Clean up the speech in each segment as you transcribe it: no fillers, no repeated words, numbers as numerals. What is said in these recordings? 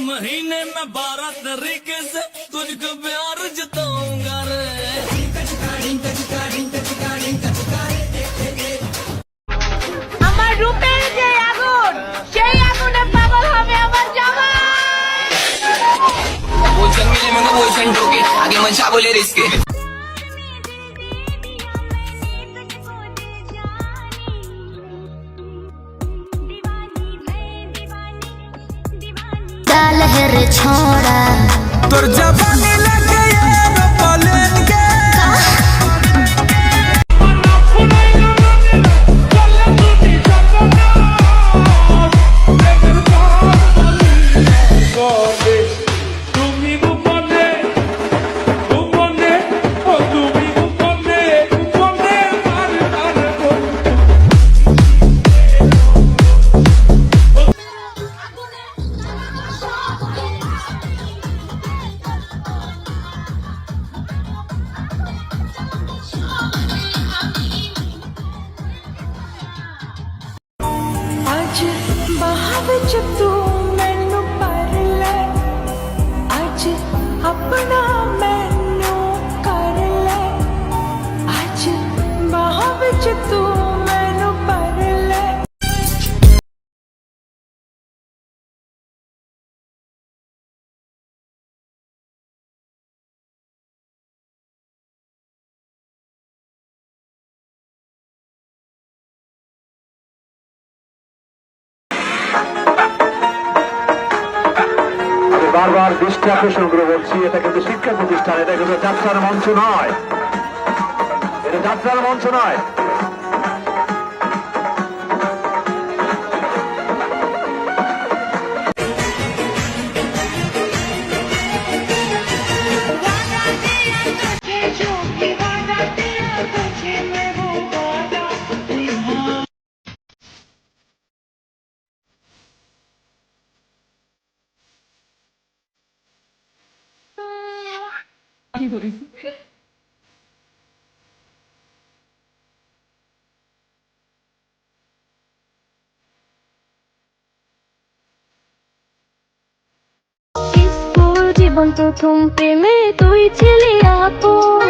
महीने में 12 तरीके से तुझको प्यार जताऊंगा रे। আমার রূপের যে আগুন সেই আগুনে পাগল হবে আমার জামাই। बोलशन मिले मंगा बोलशन ठोके आगे मनशा बोले रिस्के लहर छोड़ा तोर जवानी लगे एरोप्लेन के ਅੱਜ ਬਾਹਾਂ ਵਿੱਚ ਤੂੰ ਮੈਨੂੰ ਭਰ ਲੈ, ਅੱਜ ਆਪਣਾ ਮੈਨੂੰ ਕਰ ਲੈ, ਅੱਜ ਬਾਹਾਂ ਵਿੱਚ ਤੂੰ ਮੈਨੂੰ ਭਰ ਲੈ। বারবার দৃষ্টি আকর্ষণ করে বলছি, এটা কিন্তু শিক্ষা প্রতিষ্ঠান, এটা কিন্তু যাত্রার মঞ্চ নয়, এটা যাত্রার মঞ্চ নয়। স্কুল জীবন প্রথম প্রেমে তুই ছিলি আপন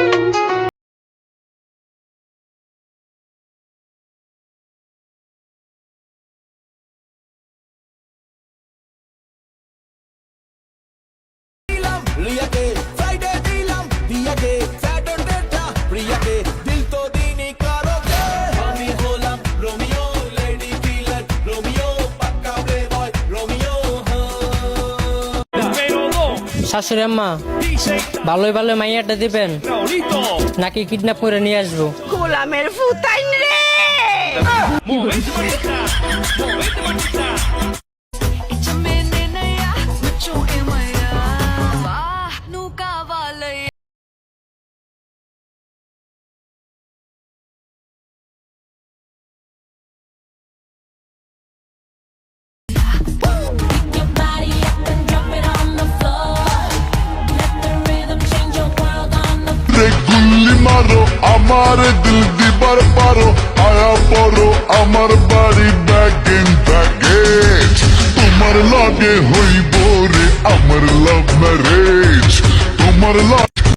लिया के फ्राइडे दिलम दिया के सैटरडे टा प्रिया के दिल तो दीनी करोगे আমি হলাম রোমিও লেডি কিলার রোমিও পাক্কা প্লে বয় রোমিও শাশুড়ি আম্মা ভালোই ভালো মাইয়াটা দিবেন নাকি কিডন্যাপ করে নিয়ে আসবো? গোলামের ফুতাইন রে। গুল্লি মারো আমার দিল দিবার পারো আয়া পড়ো আমার বাড়ি ব্যাক ইন ব্যাগেজ তোমার লগে হইব রে আমার লাভ ম্যারেজ তোমার